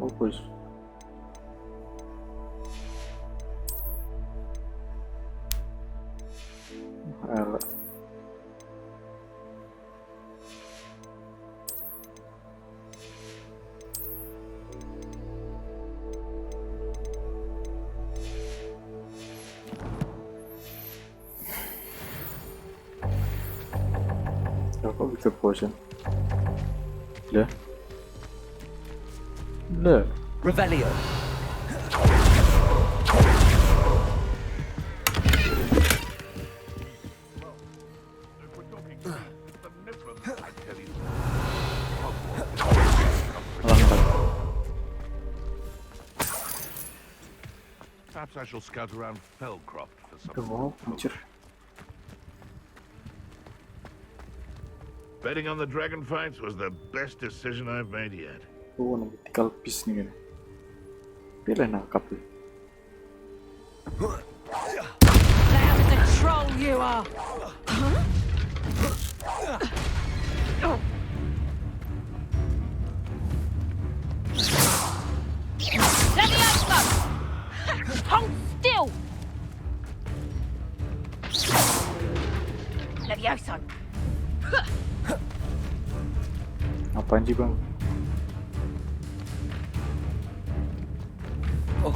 Oh, pois. Ela. Apa Victor Potion? Ya. No. Revelio. Perhaps I shall scout around Fellcroft for some. Betting on the dragon fights was the best decision I've made yet. Oh, nanti tikal pis nih gini. Pilih nangkap nih. Loud as a troll you are! Levioso! Hold still! Levioso! Apaan sih bang? Oh.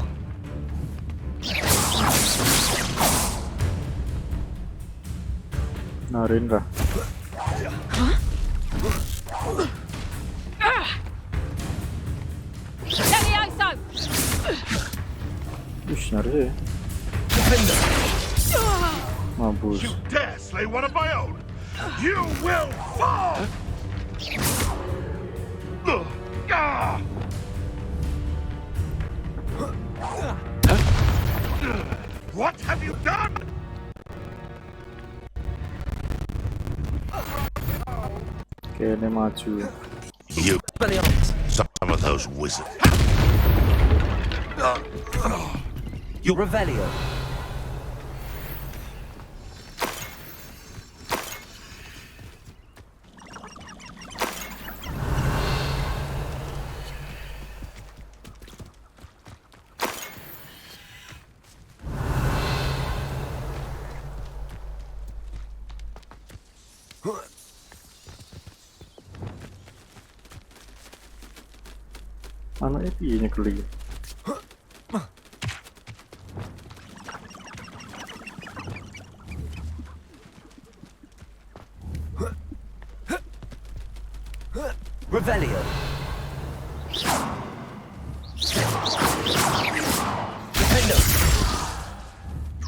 Narendra. Levioso! Ush, nari. Mampus. You dare slay one of my own? You will fall! What have you done? Kayaknya maju. You some of those wizards. You Revelio. Anaknya piye nyekeli. Revelio. Defendo.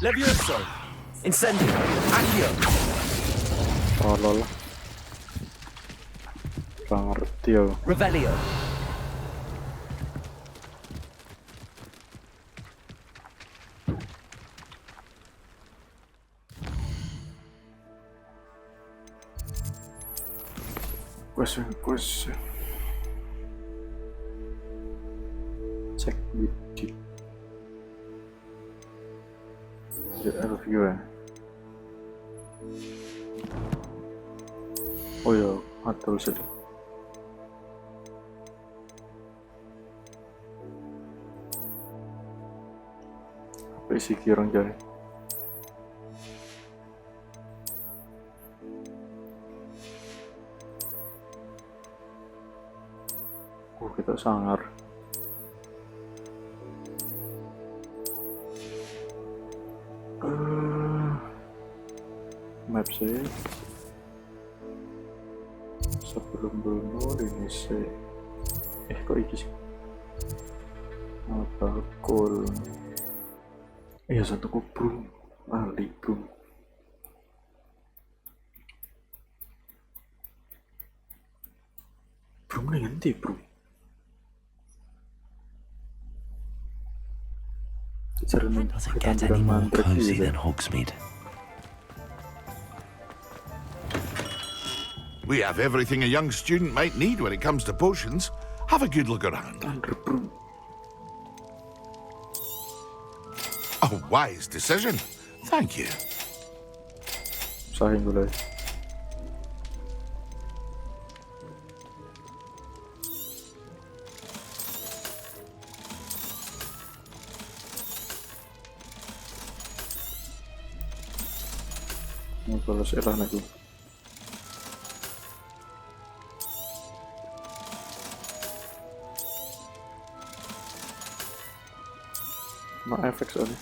Levioso. Incendio. Accio. Oh lol. Gak ngerti ya. Revelio. Quest. Cek di review ya. Oh ya, atur saja. Apa isi kirang jari? Kita sangar. Map sih. Sebelum bunuh ini sih. Kok iki sih? Apa kol? Iya satu kubrum. Ahli brum. Brum nih nanti brum. Doesn't get any more cozy than Hogsmeade. We have everything a young student might need when it comes to potions. Have a good look around. A wise decision. Thank you. Sahin boleh. Kalau seelah lagi. No efek soalnya.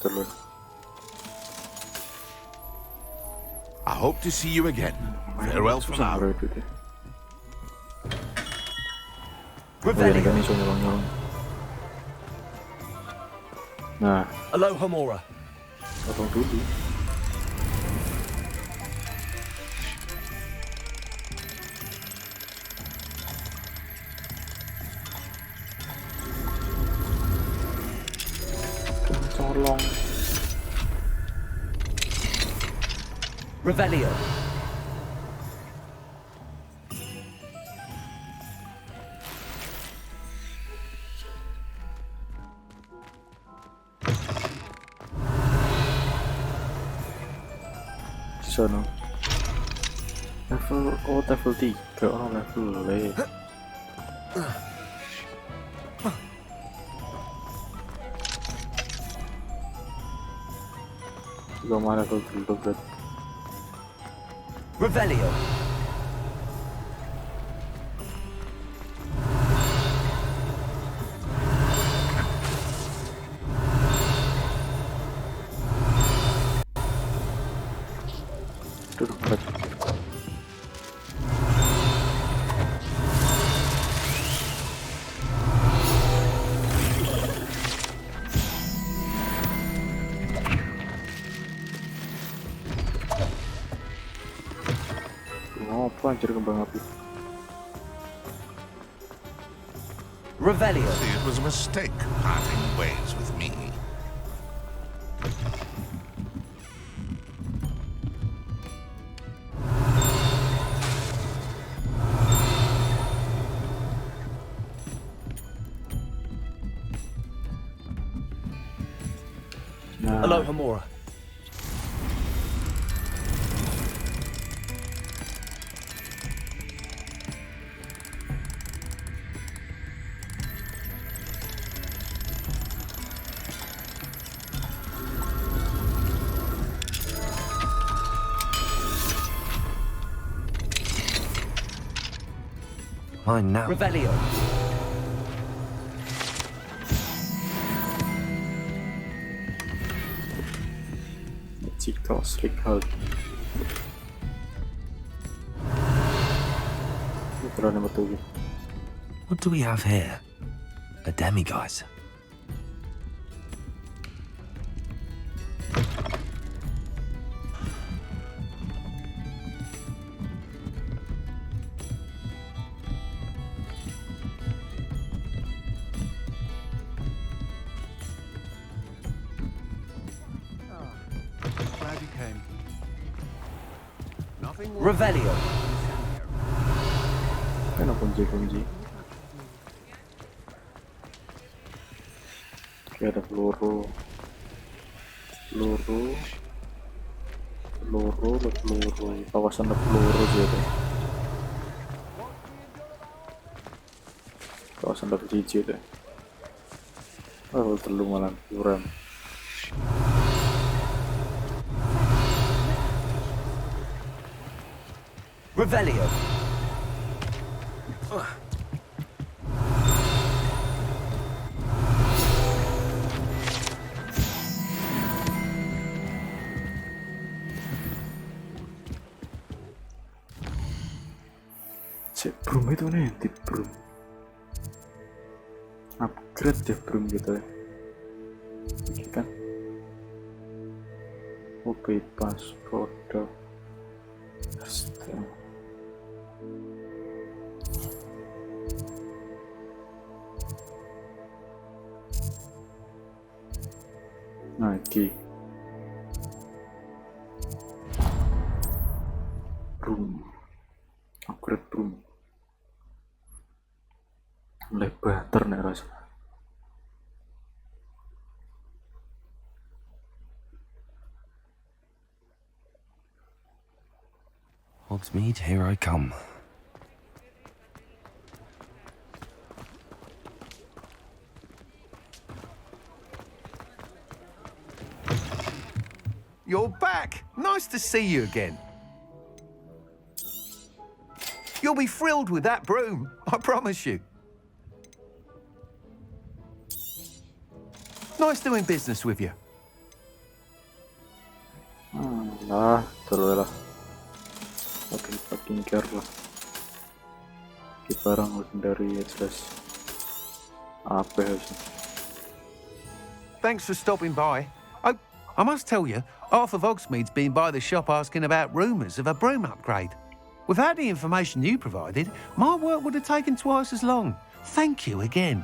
Terus. I hope to see you again. Farewell for now. Revelio. Nah. Aloha Mora. Tolong dulu. Tolong. Revelio. Sana. Level 3 orang level E. Juga mana level 3 berarti. Revelio. Duduk berarti. Apa anjir kembang api? Revelio. See, it was a mistake parting ways with me. Aloha Mora. Mine now. Revelio. Magical Slick Hold. What do we have here? A demiguise. Glad you came. Nothing more. Revelio. Kan kunci. Oke, ada peluru. Kawasan ada peluru sih ada. Kawasan ada jiji deh. Oh, terlalu malam kurang. Revelio. Broom itu nih, tip broom. Upgrade deh broom gitu ya. Ini kan. Oh, bebas produk. Nah, iki. Broom. Upgrade broom. Lebar nek rasa. Hogsmeade, here I come. You're back! Nice to see you again. You'll be thrilled with that broom, I promise you. Nice doing business with you. Lah, terus lah. Fucking care lah. Kita barang dari jelas. Apa harusnya? Thanks for stopping by. I must tell you, half of Hogsmeade's been by the shop asking about rumours of a broom upgrade. Without the information you provided, my work would have taken twice as long. Thank you again.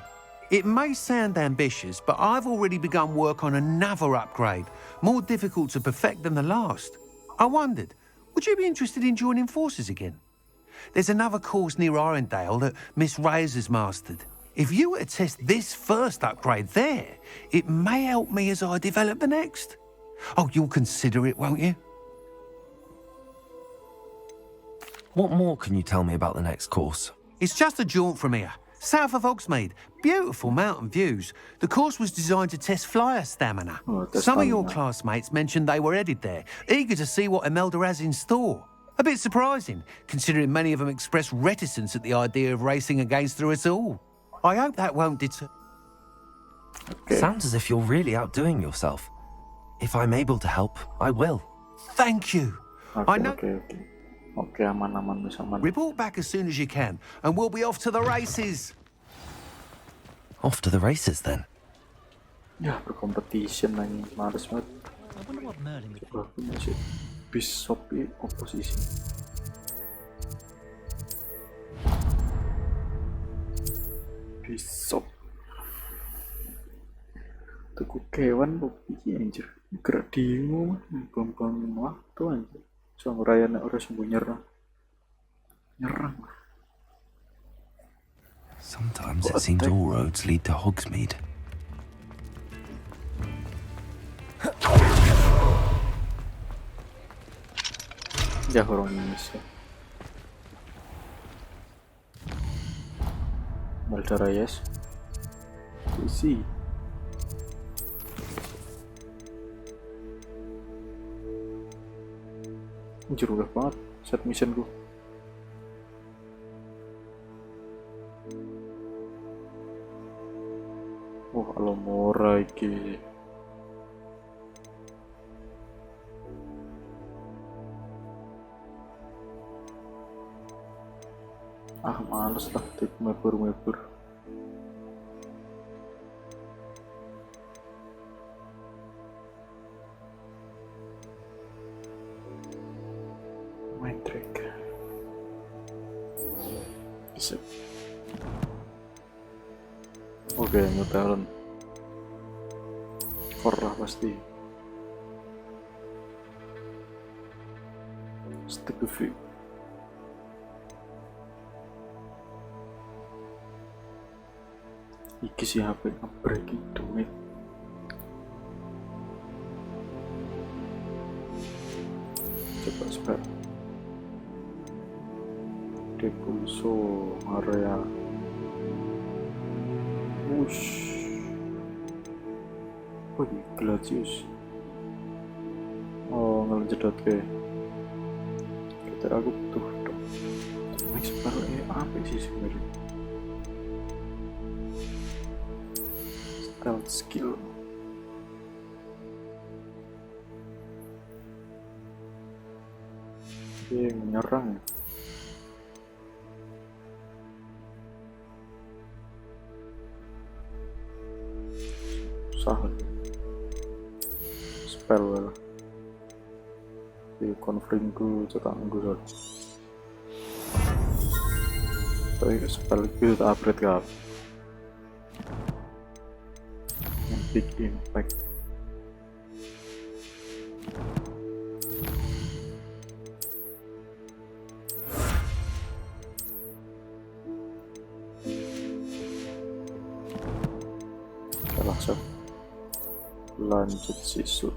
It may sound ambitious, but I've already begun work on another upgrade, more difficult to perfect than the last. I wondered, would you be interested in joining forces again? There's another course near Arendale that Miss Reyes has mastered. If you were to test this first upgrade there, it may help me as I develop the next. Oh, you'll consider it, won't you? What more can you tell me about the next course? It's just a jaunt from here, south of Hogsmeade. Beautiful mountain views. The course was designed to test flyer stamina. Some of your classmates mentioned they were headed there, eager to see what Imelda has in store. A bit surprising, considering many of them expressed reticence at the idea of racing against her at all. I hope that won't deter... Sounds as if you're really outdoing yourself. If I'm able to help, I will. Thank you. I know... Okay, aman. Report back as soon as you can, and we'll be off to the races. Off to the races, then? Ya, berkompetisi lagi. Males banget. Coba aku masih Bishop oposisi. Bishop. Tuku kewan kok piye anjir. Gerak dingu, bang waktu anjir. Soang raya nek ora sembuh nyerang. Sometimes it seems all roads lead to Hogsmeade. Ya orang Indonesia. Malta Reyes. Isi. Anjir udah banget set mission gua. Oh, Alomora iki. Ah, males lah tik mebur-mebur. Main trick. Sip. Oke, muteran. Korah pasti. Stick view. Iki si HP nge-breaking duit. Coba spare. Depulso area. Wush. Oh, ini Gladius. Oh, ngeledot ke. Kita aku butuh dong. Max baru apa sih sebenarnya? Stealth skill. Dia menyerang. Salah. Spell lah. Di confirm ku cetak gue. Tapi spell itu upgrade kan. Yang big impact. Langsung lanjut sisut.